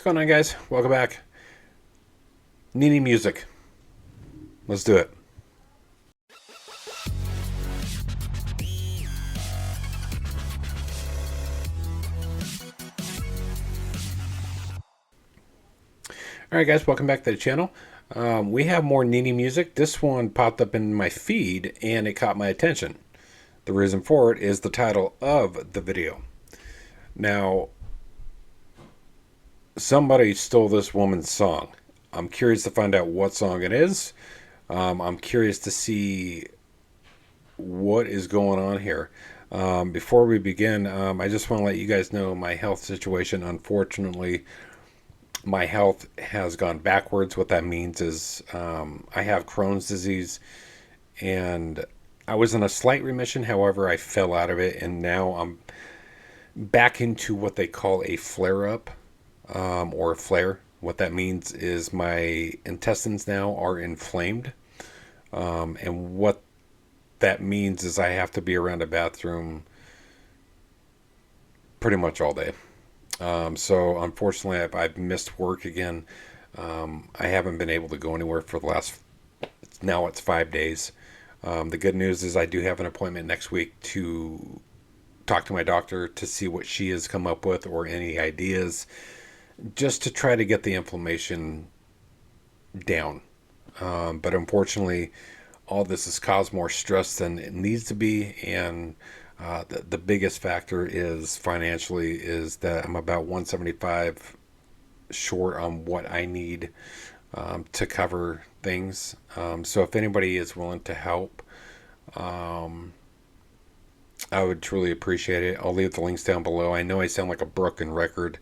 going on, guys? Welcome back. NINI music. Let's do it. Alright guys, welcome back to the channel. We have more NINI music. This one popped up in my feed and it caught my attention. The reason for it is the title of the video. Now, somebody stole this woman's song. I'm curious to find out what song it is. I'm curious to see what is going on here. Before we begin, I just want to let you guys know my health situation. Unfortunately, my health has gone backwards. What that means is I have Crohn's disease, and I was in a slight remission. However, I fell out of it, and now I'm back into what they call a flare-up or a flare. What that means is my intestines now are inflamed, and what that means is I have to be around a bathroom pretty much all day. So unfortunately, I've missed work again. I haven't been able to go anywhere for the last, now it's 5 days. The good news is I do have an appointment next week to talk to my doctor to see what she has come up with or any ideas, just to try to get the inflammation down. But unfortunately, all this has caused more stress than it needs to be, and the biggest factor is financially, is that I'm about 175 short on what I need to cover things. So if anybody is willing to help, I would truly appreciate it. I'll leave the links down below. I know I sound like a broken record,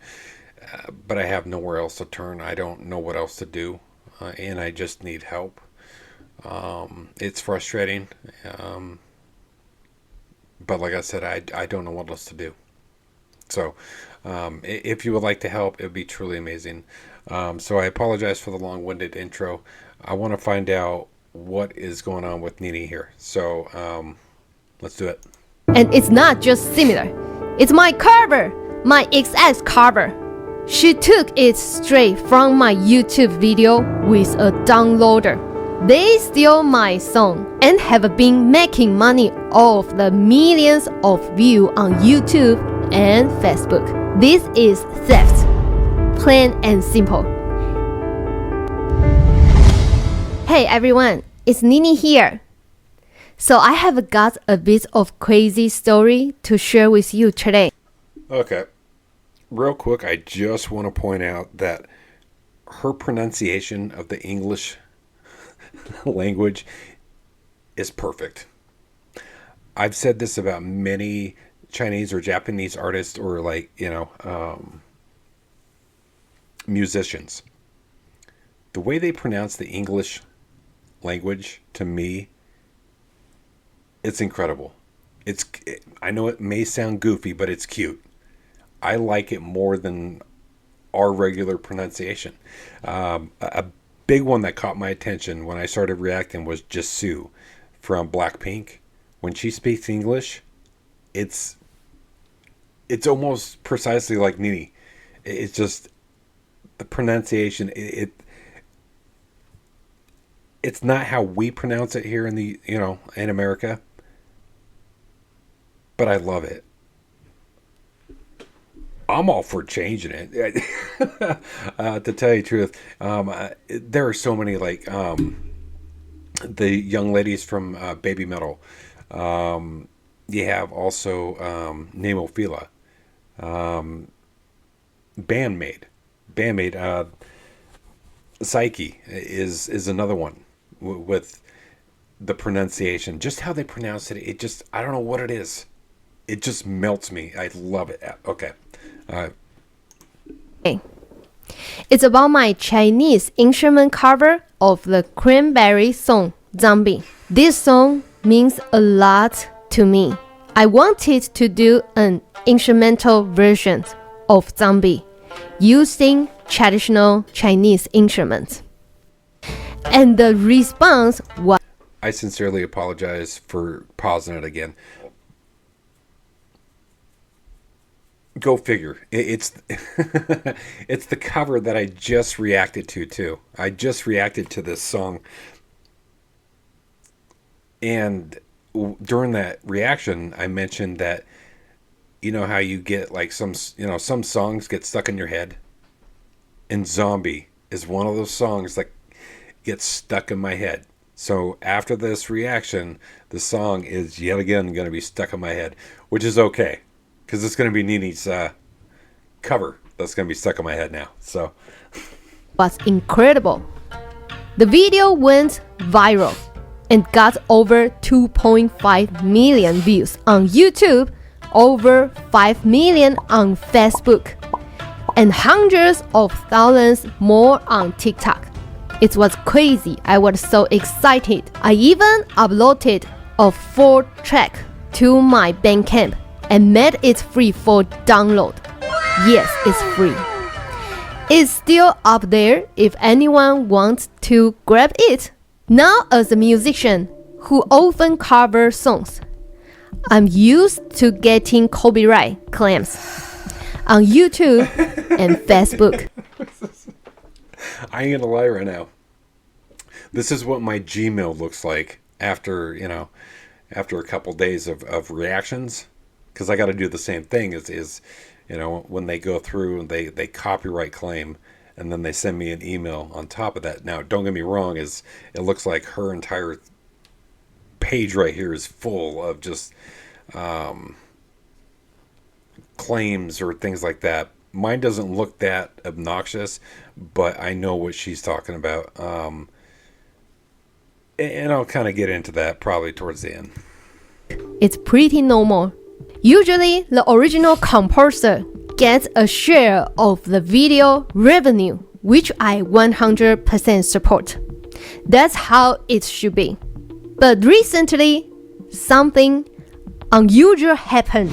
but I have nowhere else to turn. I don't know what else to do, and I just need help. It's frustrating. But like I said, I don't know what else to do. So if you would like to help, it would be truly amazing. So I apologize for the long-winded intro. I want to find out what is going on with NINI here. So let's do it. And it's not just similar. It's my cover, my XX cover. She took it straight from my YouTube video with a downloader. They steal my song and have been making money off the millions of views on YouTube and Facebook. This is theft, plain and simple. Hey everyone, it's NINI here. So I have got a bit of crazy story to share with you today. Okay, real quick, I just want to point out that her pronunciation of the English language is perfect. I've said this about many Chinese or Japanese artists, or musicians. The way they pronounce the English language, to me, it's incredible. I know it may sound goofy, but it's cute. I like it more than our regular pronunciation. A big one that caught my attention when I started reacting was Jisoo from Blackpink. When she speaks English, it's almost precisely like NINI. It's just the pronunciation. It's not how we pronounce it here in in America, but I love it. I'm all for changing it. To tell you the truth, there are so many, like the young ladies from Baby Metal. You have also Nemophila, Bandmaid. Psyche is another one with the pronunciation. Just how they pronounce it, I don't know what it is. It just melts me. I love it. Okay. It's about my Chinese instrument cover of the Cranberry song Zombie. This song means a lot to me. I wanted to do an instrumental version of Zombie using traditional Chinese instruments. And the response was... I sincerely apologize for pausing it again. Go figure. It's it's the cover that I just reacted to too. I just reacted to this song, and during that reaction, I mentioned that you know how you get like some songs get stuck in your head, and Zombie is one of those songs that gets stuck in my head. So after this reaction, the song is yet again going to be stuck in my head, which is okay because it's going to be NINI's cover that's going to be stuck in my head now. So Was incredible. The video went viral and got over 2.5 million views on YouTube, over 5 million on Facebook, and hundreds of thousands more on TikTok. It was crazy. I was so excited. I even uploaded a full track to my Bandcamp and made it free for download. Yes, it's free. It's still up there if anyone wants to grab it. Now, as a musician who often covers songs, I'm used to getting copyright claims on YouTube and Facebook. I ain't gonna lie right now. This is what my Gmail looks like after after a couple days of reactions, because I got to do the same thing. Is when they go through and they copyright claim, and then they send me an email on top of that. Now, don't get me wrong, is it looks like her entire page right here is full of just claims or things like that. Mine doesn't look that obnoxious, but I know what she's talking about. And I'll kind of get into that probably towards the end. It's pretty normal. Usually, the original composer gets a share of the video revenue, which I 100% support. That's how it should be. But recently, something unusual happened.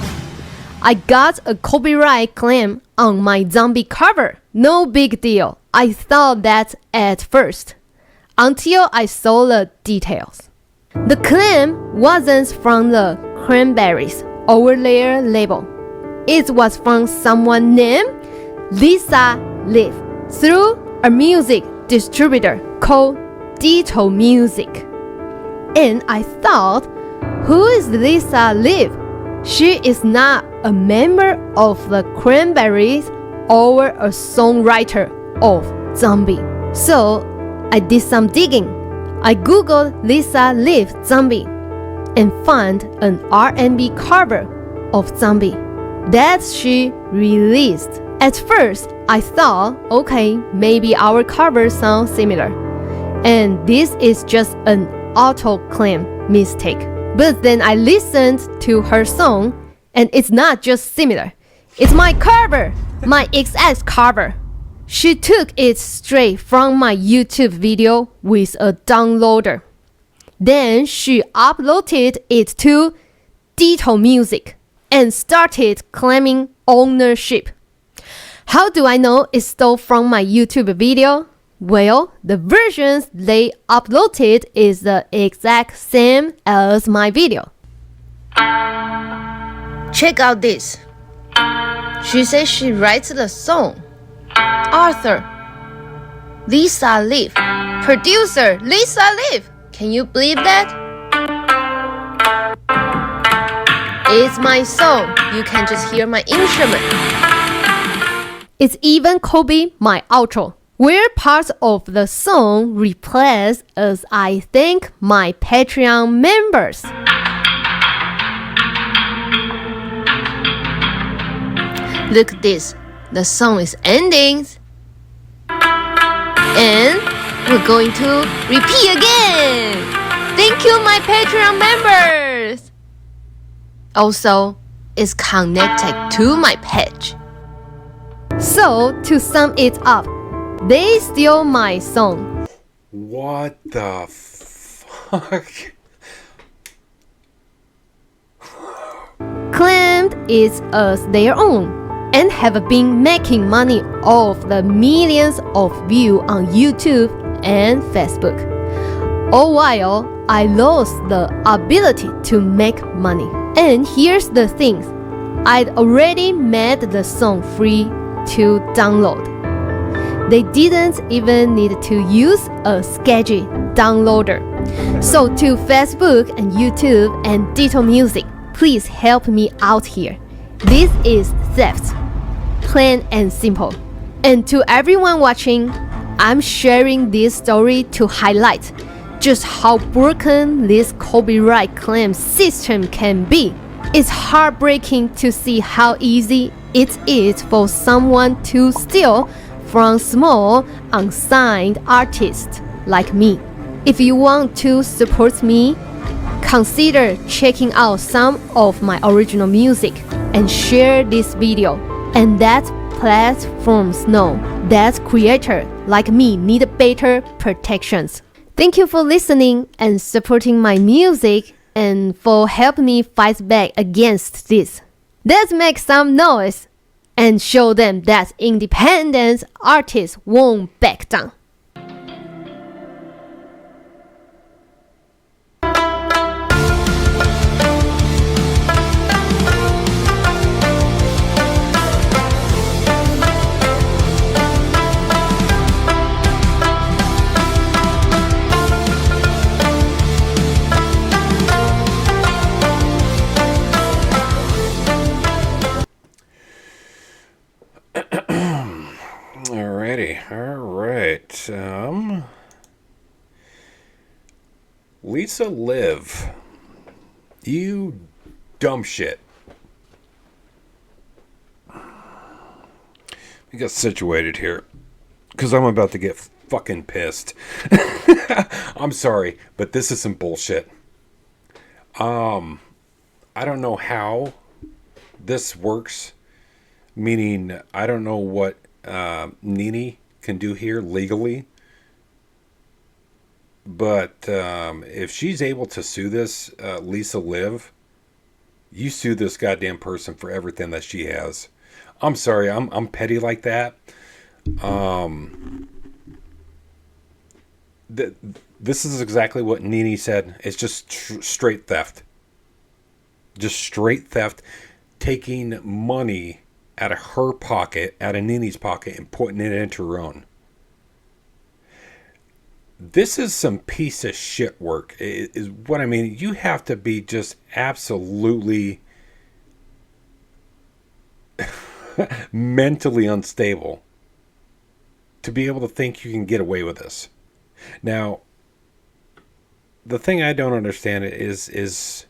I got a copyright claim on my zombie cover. No big deal. I thought that at first, until I saw the details. The claim wasn't from the Cranberries or their label. It was from someone named Lisa Leaf through a music distributor called Ditto Music. And I thought, who is Lisa Leaf? She is not a member of the Cranberries or a songwriter of Zombie. So I did some digging. I googled Lisa Leaf Zombie and found an R&B cover of Zombie that she released. At first, I thought, okay, maybe our covers sound similar, and this is just an auto-claim mistake. But then I listened to her song, and it's not just similar. It's my cover, my XX cover. She took it straight from my YouTube video with a downloader. Then she uploaded it to Ditto Music and started claiming ownership. How do I know it stole from my YouTube video? Well, the versions they uploaded is the exact same as my video. Check out this. She says she writes the song. Author Lisa Leaf. Producer Lisa Leaf. Can you believe that? It's my song. You can just hear my instrument. It's even copied my outro, where parts of the song replace as I thank my Patreon members. Look at this. The song is ending. And we're going to repeat again. Thank you, my Patreon members. Also, it's connected to my page. So, to sum it up, they steal my song. What the fuck? Claimed it as their own and have been making money off the millions of views on YouTube and Facebook. All while I lost the ability to make money. And here's the thing, I'd already made the song free to download. They didn't even need to use a sketchy downloader. So to Facebook and YouTube and Digital Music, please help me out here. This is theft. Plain and simple. And to everyone watching, I'm sharing this story to highlight just how broken this copyright claim system can be. It's heartbreaking to see how easy it is for someone to steal from small, unsigned artists like me. If you want to support me, consider checking out some of my original music and share this video. And that platforms know that creators like me need better protections. Thank you for listening and supporting my music and for helping me fight back against this. Let's make some noise and show them that independent artists won't back down. Alright. Lisa Liv. You dumb shit. We got situated here. Because I'm about to get fucking pissed. I'm sorry, but this is some bullshit. I don't know how this works. Meaning, I don't know what NINI can do here legally. But if she's able to sue this Lisa Liv, you sue this goddamn person for everything that she has. I'm sorry, I'm petty like that. This is exactly what NINI said. It's just straight theft. Just straight theft. Taking money out of her pocket, out of NINI's pocket, and putting it into her own. This is some piece of shit work, is what I mean. You have to be just absolutely mentally unstable to be able to think you can get away with this. Now, the thing I don't understand is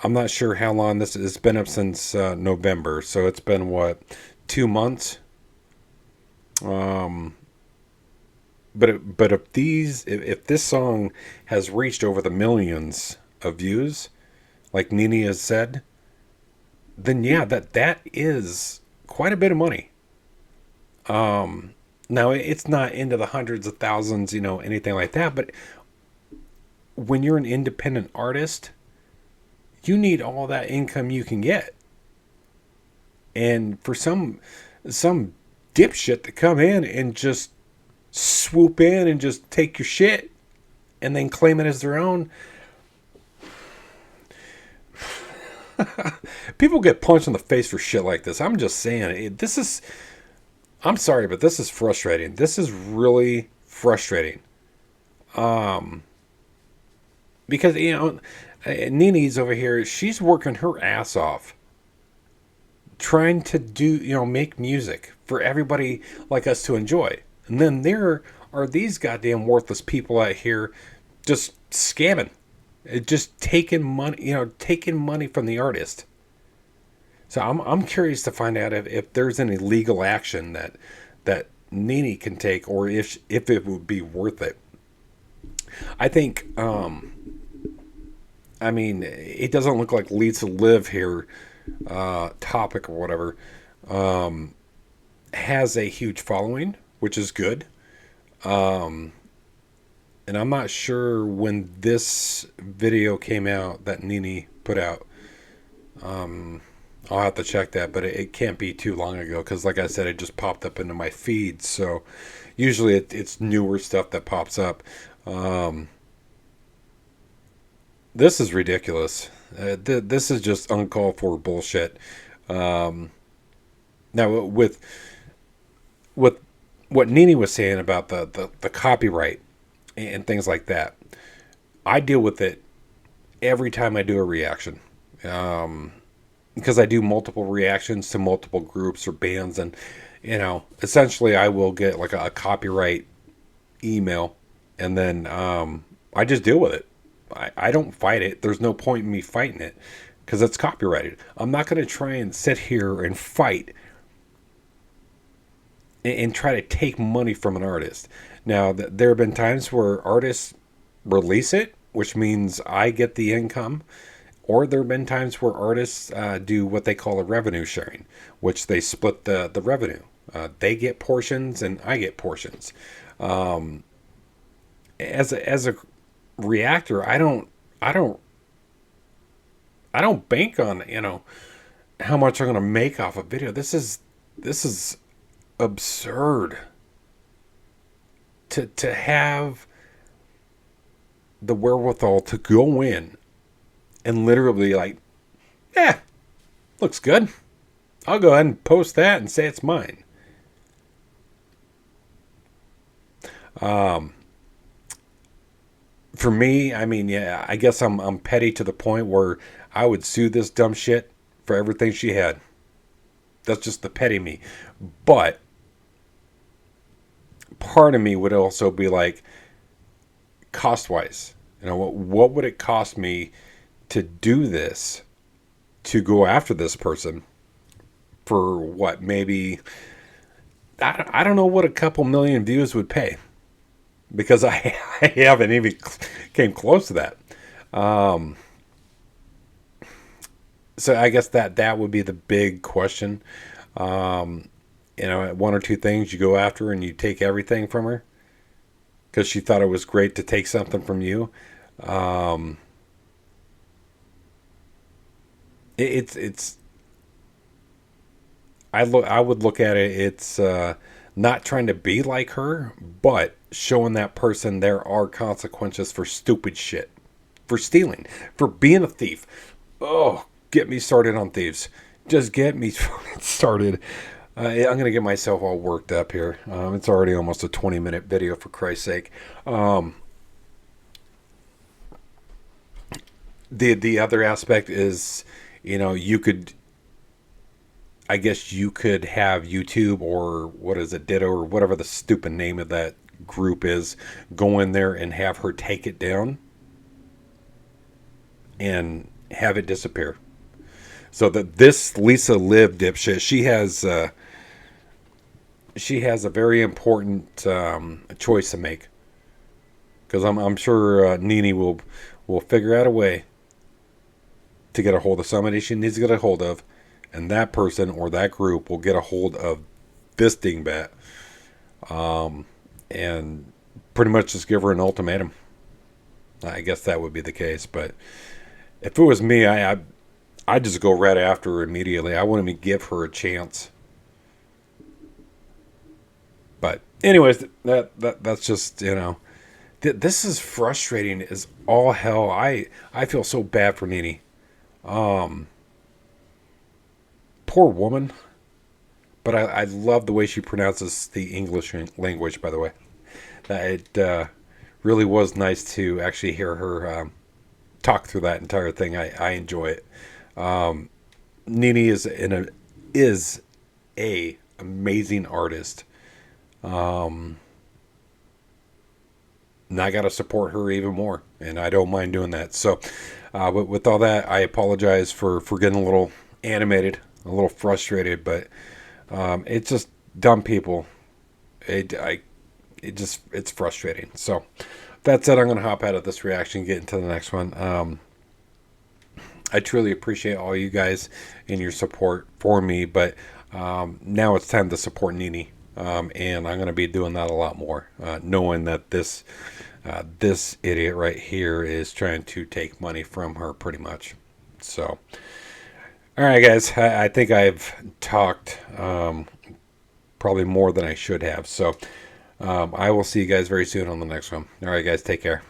I'm not sure how long this has been up since November, so it's been what, 2 months. But if this song has reached over the millions of views, like NINI has said, then yeah, that is quite a bit of money. Now it's not into the hundreds of thousands, anything like that. But when you're an independent artist, you need all that income you can get. And for some dipshit to come in and just swoop in and just take your shit and then claim it as their own. People get punched in the face for shit like this. I'm just saying, I'm sorry, but this is frustrating. This is really frustrating. Because, NINI's over here, she's working her ass off trying to do, make music for everybody like us to enjoy. And then there are these goddamn worthless people out here just scamming, just taking money from the artist. So I'm curious to find out if there's any legal action that NINI can take, or if it would be worth it. I think, it doesn't look like Lisa Liv here, topic or whatever, has a huge following, which is good. And I'm not sure when this video came out that NINI put out. I'll have to check that, but it can't be too long ago, because like I said, it just popped up into my feed. So usually it's newer stuff that pops up. This is ridiculous. This is just uncalled for bullshit. Now with what NINI was saying about the copyright and things like that, I deal with it every time I do a reaction. Because I do multiple reactions to multiple groups or bands, and essentially I will get like a copyright email, and then I just deal with it. I don't fight it. There's no point in me fighting it because it's copyrighted. I'm not going to try and sit here and fight and try to take money from an artist. Now, there have been times where artists release it, which means I get the income, or there have been times where artists do what they call a revenue sharing, which they split the revenue. They get portions and I get portions. As a reactor, I don't bank on how much I'm going to make off a video. This is absurd to have the wherewithal to go in and literally like, yeah, looks good. I'll go ahead and post that and say it's mine. For me, I mean, yeah, I guess I'm petty to the point where I would sue this dumb shit for everything she had. That's just the petty me. But part of me would also be like, cost wise, what would it cost me to do this, to go after this person for what, maybe, I don't know what a couple million views would pay, because I haven't even came close to that. So I guess that would be the big question. One or two things you go after and you take everything from her because she thought it was great to take something from you. Um, it's I would look at it. It's not trying to be like her, but showing that person there are consequences for stupid shit, for stealing, for being a thief. Oh, get me started on thieves. Just get me started. I'm gonna get myself all worked up here. It's already almost a 20-minute video, for Christ's sake. The other aspect is, you could, I guess you could have YouTube, or what is it, Ditto, or whatever the stupid name of that group is, go in there and have her take it down and have it disappear. So that this Lisa Liv dipshit, she has a very important choice to make, because I'm sure NINI will figure out a way to get a hold of somebody she needs to get a hold of, and that person or that group will get a hold of this dingbat, and pretty much just give her an ultimatum. I guess that would be the case, but if it was me, I'd just go right after her immediately. I wouldn't even give her a chance. But anyways, that's just, this is frustrating as all hell. I feel so bad for NINI. Poor woman. But I love the way she pronounces the English language, by the way. It really was nice to actually hear her talk through that entire thing. I enjoy it. NINI is a amazing artist. And I got to support her even more, and I don't mind doing that. So, but with all that, I apologize for getting a little animated, a little frustrated, but it's just dumb people. It's frustrating. So that said, I'm going to hop out of this reaction, get into the next one. I truly appreciate all you guys and your support for me, but now it's time to support NINI. And I'm going to be doing that a lot more, knowing that this idiot right here is trying to take money from her pretty much. So, all right, guys, I think I've talked probably more than I should have. So I will see you guys very soon on the next one. All right, guys, take care.